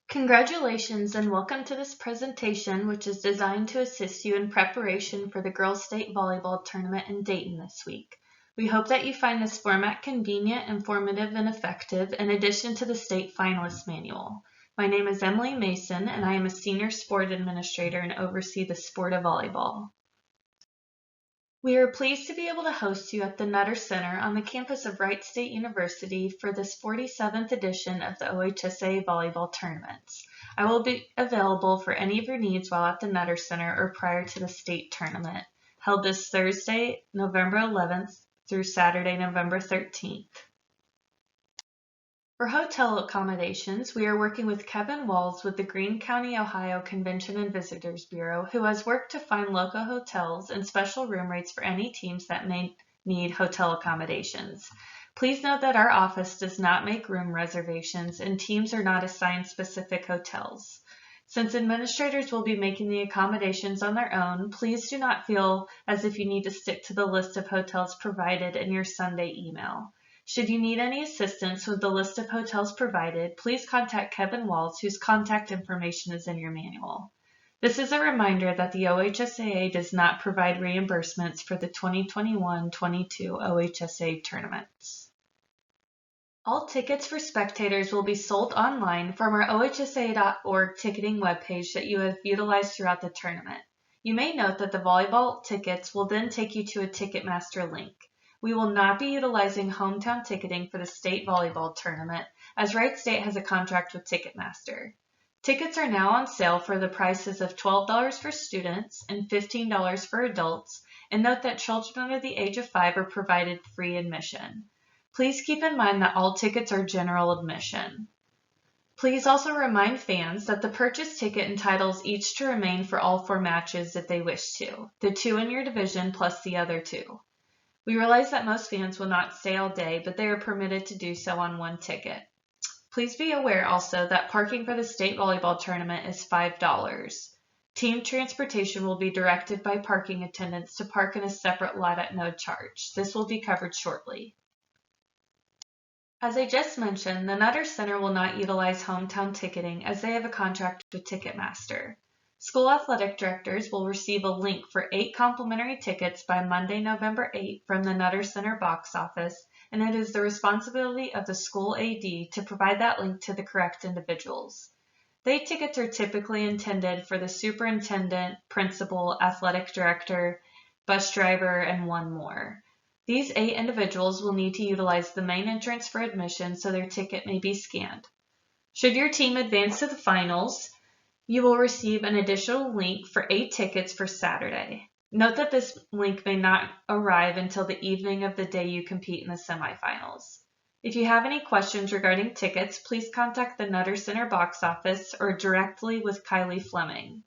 Congratulations and welcome to this presentation, which is designed to assist you in preparation for the Girls State Volleyball Tournament in Dayton this week. We hope that you find this format convenient, informative, and effective in addition to the State Finalist Manual. My name is Emily Mason, and I am a Senior Sport Administrator and oversee the sport of volleyball. We are pleased to be able to host you at the Nutter Center on the campus of Wright State University for this 47th edition of the OHSAA Volleyball Tournaments. I will be available for any of your needs while at the Nutter Center or prior to the state tournament, held this Thursday, November 11th through Saturday, November 13th. For hotel accommodations, we are working with Kevin Walls with the Greene County, Ohio Convention and Visitors Bureau, who has worked to find local hotels and special room rates for any teams that may need hotel accommodations. Please note that our office does not make room reservations and teams are not assigned specific hotels. Since administrators will be making the accommodations on their own, please do not feel as if you need to stick to the list of hotels provided in your Sunday email. Should you need any assistance with the list of hotels provided, please contact Kevin Walls, whose contact information is in your manual. This is a reminder that the OHSAA does not provide reimbursements for the 2021-22 OHSAA tournaments. All tickets for spectators will be sold online from our OHSAA.org ticketing webpage that you have utilized throughout the tournament. You may note that the volleyball tickets will then take you to a Ticketmaster link. We will not be utilizing hometown ticketing for the state volleyball tournament, as Wright State has a contract with Ticketmaster. Tickets are now on sale for the prices of $12 for students and $15 for adults, and note that children under the age of 5 are provided free admission. Please keep in mind that all tickets are general admission. Please also remind fans that the purchased ticket entitles each to remain for all 4 matches if they wish to, the 2 in your division plus the other 2. We realize that most fans will not stay all day, but they are permitted to do so on 1 ticket. Please be aware also that parking for the state volleyball tournament is $5. Team transportation will be directed by parking attendants to park in a separate lot at no charge. This will be covered shortly. As I just mentioned, the Nutter Center will not utilize hometown ticketing as they have a contract with Ticketmaster. School athletic directors will receive a link for 8 complimentary tickets by Monday, November 8 from the Nutter Center box office, and it is the responsibility of the school AD to provide that link to the correct individuals. The 8 tickets are typically intended for the superintendent, principal, athletic director, bus driver, and 1 more. These 8 individuals will need to utilize the main entrance for admission so their ticket may be scanned. Should your team advance to the finals, you will receive an additional link for 8 tickets for Saturday. Note that this link may not arrive until the evening of the day you compete in the semifinals. If you have any questions regarding tickets, please contact the Nutter Center box office or directly with Kylie Fleming.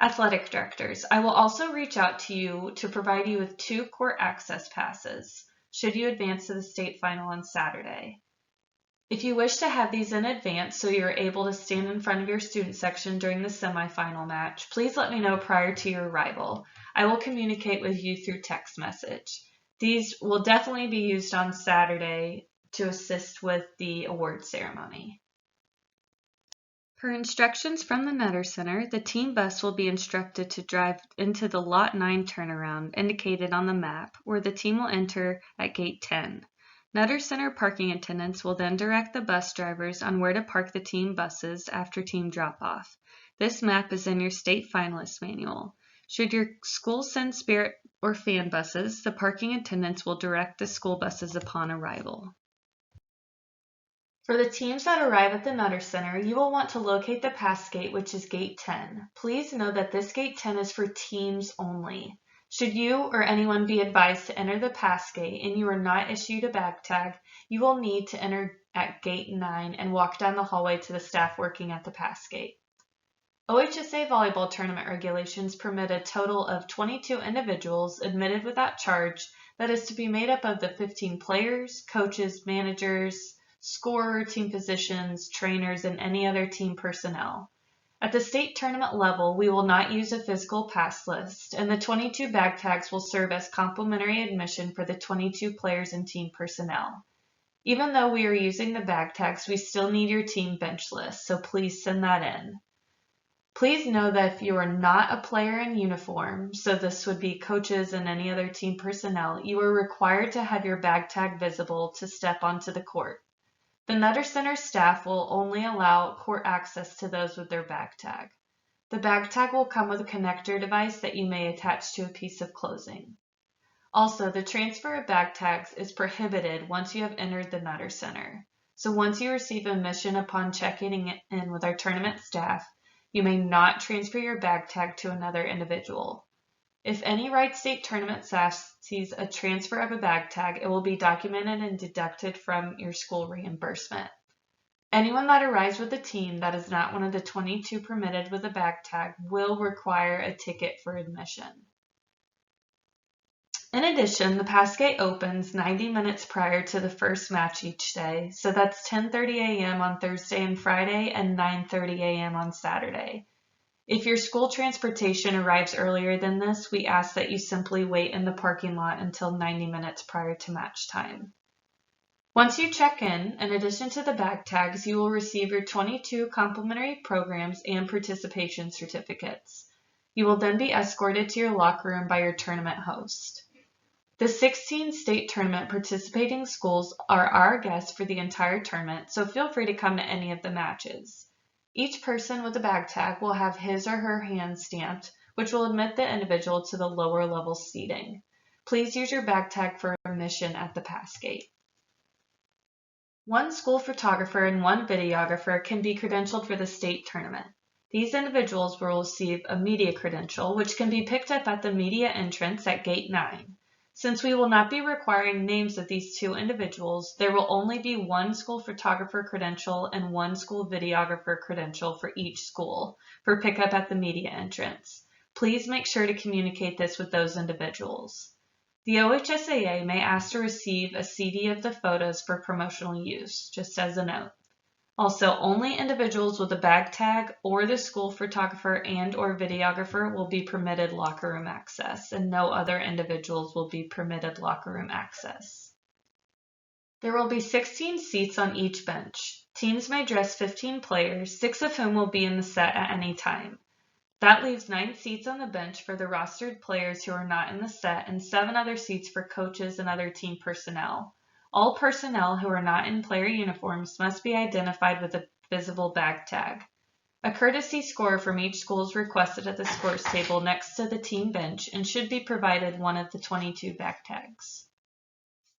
Athletic directors, I will also reach out to you to provide you with 2 court access passes should you advance to the state final on Saturday. If you wish to have these in advance so you're able to stand in front of your student section during the semifinal match, please let me know prior to your arrival. I will communicate with you through text message. These will definitely be used on Saturday to assist with the award ceremony. Per instructions from the Nutter Center, the team bus will be instructed to drive into the Lot 9 turnaround indicated on the map, where the team will enter at Gate 10. Nutter Center parking attendants will then direct the bus drivers on where to park the team buses after team drop-off. This map is in your state finalist manual. Should your school send Spirit or fan buses, the parking attendants will direct the school buses upon arrival. For the teams that arrive at the Nutter Center, you will want to locate the pass gate, which is Gate 10. Please know that this Gate 10 is for teams only. Should you or anyone be advised to enter the pass gate and you are not issued a bag tag, you will need to enter at Gate 9 and walk down the hallway to the staff working at the pass gate. OHSAA volleyball tournament regulations permit a total of 22 individuals admitted without charge that is to be made up of the 15 players, coaches, managers, scorer, team physicians, trainers, and any other team personnel. At the state tournament level, we will not use a physical pass list, and the 22 bag tags will serve as complimentary admission for the 22 players and team personnel. Even though we are using the bag tags, we still need your team bench list, so please send that in. Please know that if you are not a player in uniform, so this would be coaches and any other team personnel, you are required to have your bag tag visible to step onto the court. The Nutter Center staff will only allow court access to those with their bag tag. The bag tag will come with a connector device that you may attach to a piece of clothing. Also, the transfer of bag tags is prohibited once you have entered the Nutter Center. So once you receive admission upon checking in with our tournament staff, you may not transfer your bag tag to another individual. If any Wright State tournament staff sees a transfer of a bag tag, it will be documented and deducted from your school reimbursement. Anyone that arrives with a team that is not one of the 22 permitted with a bag tag will require a ticket for admission. In addition, the pass gate opens 90 minutes prior to the first match each day, so that's 10:30 a.m. on Thursday and Friday and 9:30 a.m. on Saturday. If your school transportation arrives earlier than this, we ask that you simply wait in the parking lot until 90 minutes prior to match time. Once you check in addition to the bag tags, you will receive your 22 complimentary programs and participation certificates. You will then be escorted to your locker room by your tournament host. The 16 state tournament participating schools are our guests for the entire tournament, so feel free to come to any of the matches. Each person with a bag tag will have his or her hand stamped, which will admit the individual to the lower level seating. Please use your bag tag for admission at the pass gate. One school photographer and one videographer can be credentialed for the state tournament. These individuals will receive a media credential, which can be picked up at the media entrance at Gate 9. Since we will not be requiring names of these two individuals, there will only be one school photographer credential and one school videographer credential for each school for pickup at the media entrance. Please make sure to communicate this with those individuals. The OHSAA may ask to receive a CD of the photos for promotional use, just as a note. Also, only individuals with a bag tag or the school photographer and/or videographer will be permitted locker room access, and no other individuals will be permitted locker room access. There will be 16 seats on each bench. Teams may dress 15 players, 6 of whom will be in the set at any time. That leaves 9 seats on the bench for the rostered players who are not in the set and 7 other seats for coaches and other team personnel. All personnel who are not in player uniforms must be identified with a visible bag tag. A courtesy score from each school is requested at the scores table next to the team bench and should be provided one of the 22 bag tags.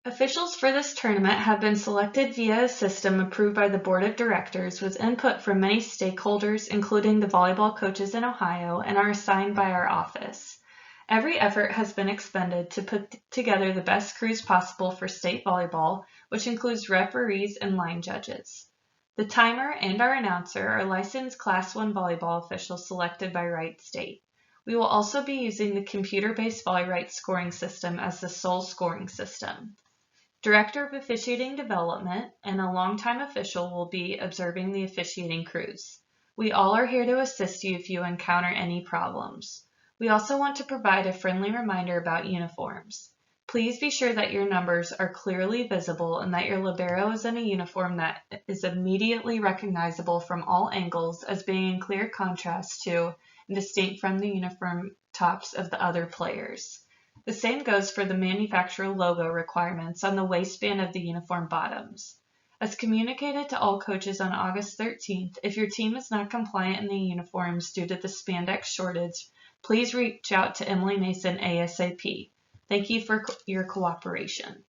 Officials for this tournament have been selected via a system approved by the Board of Directors with input from many stakeholders, including the volleyball coaches in Ohio, and are assigned by our office. Every effort has been expended to put together the best crews possible for state volleyball, which includes referees and line judges. The timer and our announcer are licensed Class 1 volleyball officials selected by Wright State. We will also be using the computer-based VolleyRight scoring system as the sole scoring system. Director of Officiating Development and a longtime official will be observing the officiating crews. We all are here to assist you if you encounter any problems. We also want to provide a friendly reminder about uniforms. Please be sure that your numbers are clearly visible and that your libero is in a uniform that is immediately recognizable from all angles as being in clear contrast to and distinct from the uniform tops of the other players. The same goes for the manufacturer logo requirements on the waistband of the uniform bottoms. As communicated to all coaches on August 13th, if your team is not compliant in the uniforms due to the spandex shortage, please reach out to Emily Mason ASAP. Thank you for your cooperation.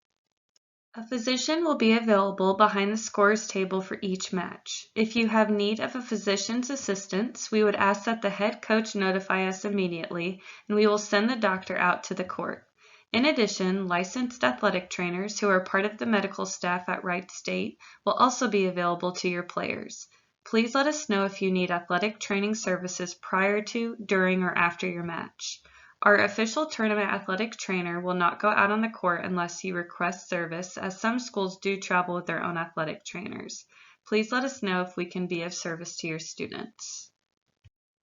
A physician will be available behind the scores table for each match. If you have need of a physician's assistance, we would ask that the head coach notify us immediately, and we will send the doctor out to the court. In addition, licensed athletic trainers who are part of the medical staff at Wright State will also be available to your players. Please let us know if you need athletic training services prior to, during, or after your match. Our official tournament athletic trainer will not go out on the court unless you request service, as some schools do travel with their own athletic trainers. Please let us know if we can be of service to your students.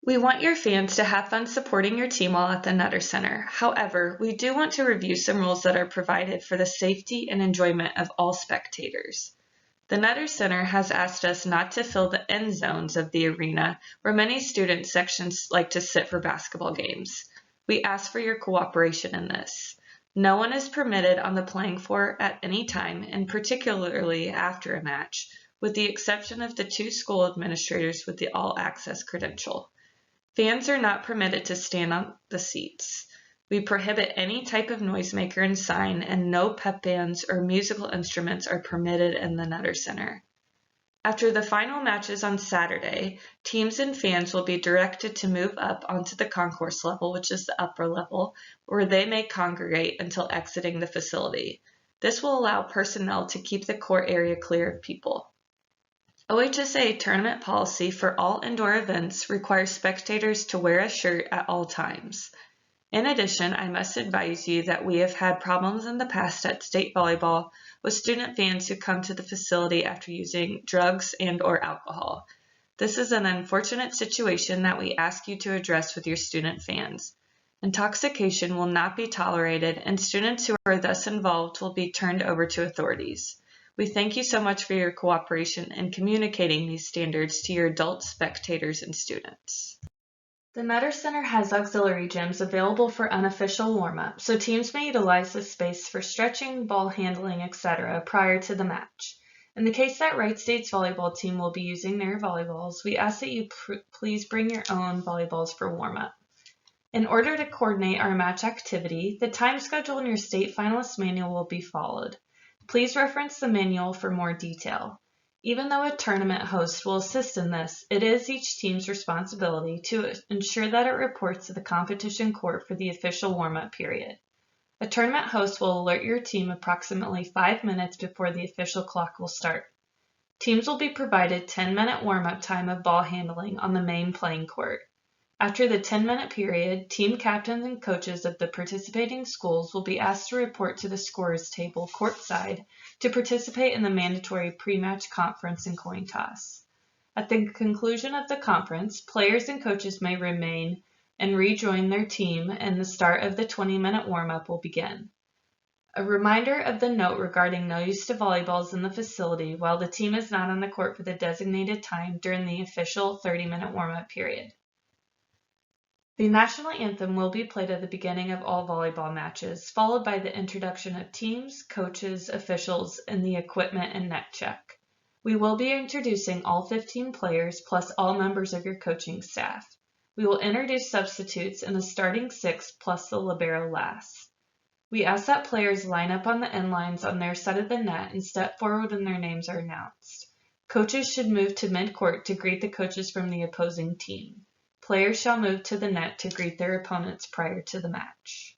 We want your fans to have fun supporting your team while at the Nutter Center. However, we do want to review some rules that are provided for the safety and enjoyment of all spectators. The Nutter Center has asked us not to fill the end zones of the arena where many student sections like to sit for basketball games. We ask for your cooperation in this. No one is permitted on the playing floor at any time, and particularly after a match, with the exception of the 2 school administrators with the all-access credential. Fans are not permitted to stand on the seats. We prohibit any type of noisemaker and sign, and no pep bands or musical instruments are permitted in the Nutter Center. After the final matches on Saturday, teams and fans will be directed to move up onto the concourse level, which is the upper level, where they may congregate until exiting the facility. This will allow personnel to keep the court area clear of people. OHSA tournament policy for all indoor events requires spectators to wear a shirt at all times. In addition, I must advise you that we have had problems in the past at state volleyball with student fans who come to the facility after using drugs and/or alcohol. This is an unfortunate situation that we ask you to address with your student fans. Intoxication will not be tolerated, and students who are thus involved will be turned over to authorities. We thank you so much for your cooperation in communicating these standards to your adult spectators and students. The Nutter Center has auxiliary gyms available for unofficial warm-up, so teams may utilize this space for stretching, ball handling, etc. prior to the match. In the case that Wright State's volleyball team will be using their volleyballs, we ask that you please bring your own volleyballs for warm-up. In order to coordinate our match activity, the time schedule in your state finalist manual will be followed. Please reference the manual for more detail. Even though a tournament host will assist in this, it is each team's responsibility to ensure that it reports to the competition court for the official warm-up period. A tournament host will alert your team approximately 5 minutes before the official clock will start. Teams will be provided 10-minute warm-up time of ball handling on the main playing court. After the 10-minute period, team captains and coaches of the participating schools will be asked to report to the scorers table courtside to participate in the mandatory pre-match conference and coin toss. At the conclusion of the conference, players and coaches may remain and rejoin their team, and the start of the 20-minute warm-up will begin. A reminder of the note regarding no use of volleyballs in the facility while the team is not on the court for the designated time during the official 30-minute warm-up period. The national anthem will be played at the beginning of all volleyball matches, followed by the introduction of teams, coaches, officials, and the equipment and net check. We will be introducing all 15 players plus all members of your coaching staff. We will introduce substitutes in the starting 6 plus the libero last. We ask that players line up on the end lines on their side of the net and step forward when their names are announced. Coaches should move to mid-court to greet the coaches from the opposing team. Players shall move to the net to greet their opponents prior to the match.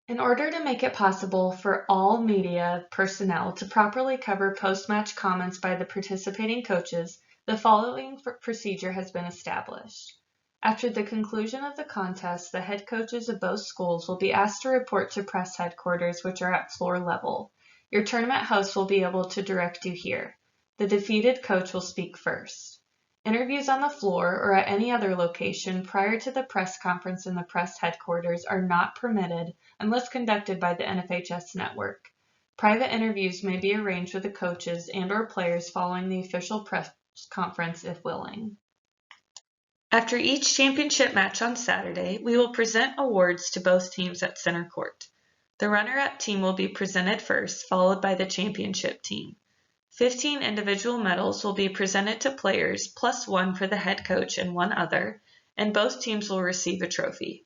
In order to make it possible for all media personnel to properly cover post-match comments by the participating coaches, the following procedure has been established. After the conclusion of the contest, the head coaches of both schools will be asked to report to press headquarters, which are at floor level. Your tournament host will be able to direct you here. The defeated coach will speak first. Interviews on the floor or at any other location prior to the press conference in the press headquarters are not permitted unless conducted by the NFHS network. Private interviews may be arranged with the coaches and/or players following the official press conference if willing. After each championship match on Saturday, we will present awards to both teams at center court. The runner-up team will be presented first, followed by the championship team. 15 individual medals will be presented to players, plus 1 for the head coach and 1 other, and both teams will receive a trophy.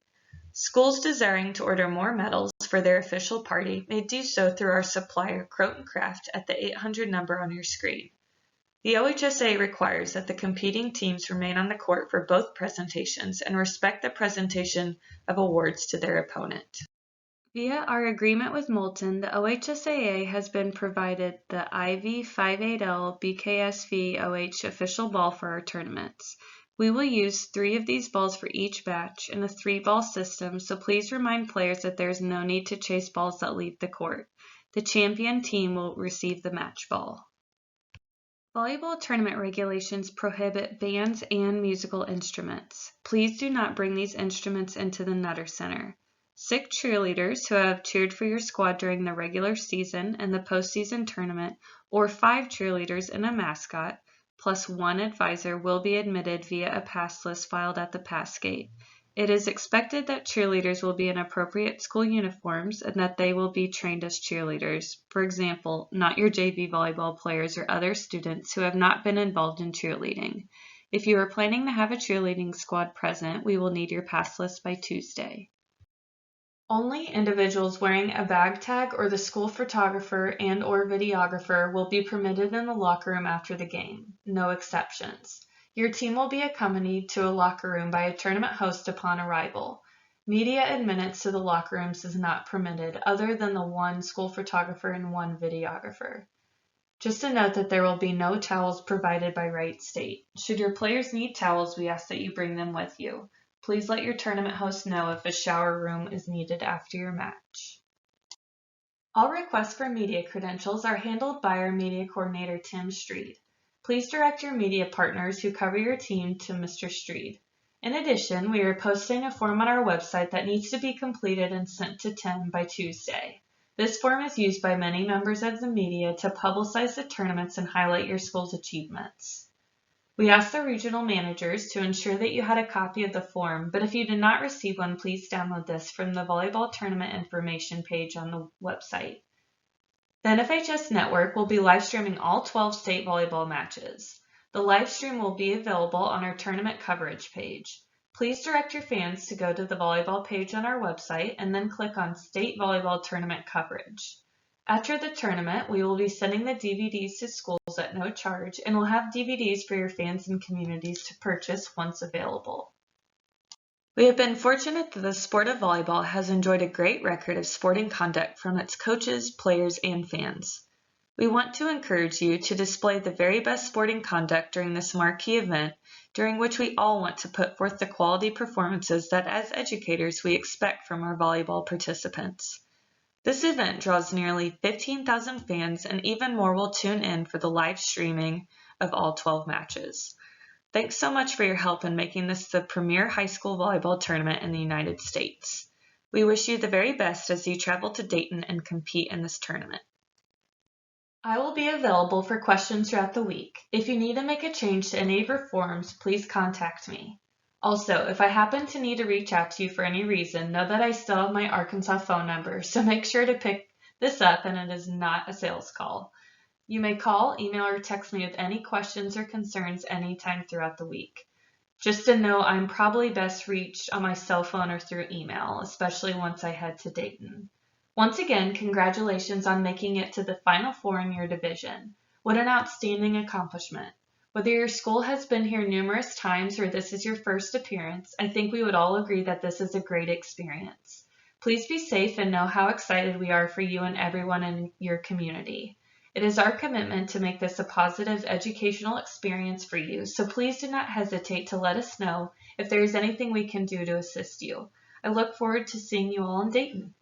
Schools desiring to order more medals for their official party may do so through our supplier Croton Craft at the 800 number on your screen. The OHSA requires that the competing teams remain on the court for both presentations and respect the presentation of awards to their opponent. Via our agreement with Moulton, the OHSAA has been provided the IV 58L BKSV OH official ball for our tournaments. We will use 3 of these balls for each batch in a 3-ball system, so please remind players that there is no need to chase balls that leave the court. The champion team will receive the match ball. Volleyball tournament regulations prohibit bands and musical instruments. Please do not bring these instruments into the Nutter Center. Sick cheerleaders who have cheered for your squad during the regular season and the postseason tournament, or 5 cheerleaders and a mascot, plus 1 advisor will be admitted via a pass list filed at the pass gate. It is expected that cheerleaders will be in appropriate school uniforms and that they will be trained as cheerleaders. For example, not your JV volleyball players or other students who have not been involved in cheerleading. If you are planning to have a cheerleading squad present, we will need your pass list by Tuesday. Only individuals wearing a bag tag or the school photographer and/or videographer will be permitted in the locker room after the game. No exceptions. Your team will be accompanied to a locker room by a tournament host upon arrival. Media admittance to the locker rooms is not permitted other than the 1 school photographer and 1 videographer. Just a note that there will be no towels provided by Wright State. Should your players need towels, we ask that you bring them with you. Please let your tournament host know if a shower room is needed after your match. All requests for media credentials are handled by our media coordinator, Tim Streed. Please direct your media partners who cover your team to Mr. Streed. In addition, we are posting a form on our website that needs to be completed and sent to Tim by Tuesday. This form is used by many members of the media to publicize the tournaments and highlight your school's achievements. We asked the regional managers to ensure that you had a copy of the form, but if you did not receive one, please download this from the volleyball tournament information page on the website. The NFHS Network will be live streaming all 12 state volleyball matches. The live stream will be available on our tournament coverage page. Please direct your fans to go to the volleyball page on our website and then click on State Volleyball Tournament Coverage. After the tournament, we will be sending the DVDs to schools at no charge and will have DVDs for your fans and communities to purchase once available. We have been fortunate that the sport of volleyball has enjoyed a great record of sporting conduct from its coaches, players, and fans. We want to encourage you to display the very best sporting conduct during this marquee event, during which we all want to put forth the quality performances that as educators we expect from our volleyball participants. This event draws nearly 15,000 fans and even more will tune in for the live streaming of all 12 matches. Thanks so much for your help in making this the premier high school volleyball tournament in the United States. We wish you the very best as you travel to Dayton and compete in this tournament. I will be available for questions throughout the week. If you need to make a change to any of your forms, please contact me. Also, if I happen to need to reach out to you for any reason, know that I still have my Arkansas phone number, so make sure to pick this up and it is not a sales call. You may call, email, or text me with any questions or concerns anytime throughout the week. Just to know, I'm probably best reached on my cell phone or through email, especially once I head to Dayton. Once again, congratulations on making it to the Final Four in your division. What an outstanding accomplishment. Whether your school has been here numerous times or this is your first appearance, I think we would all agree that this is a great experience. Please be safe and know how excited we are for you and everyone in your community. It is our commitment to make this a positive educational experience for you, so please do not hesitate to let us know if there is anything we can do to assist you. I look forward to seeing you all in Dayton.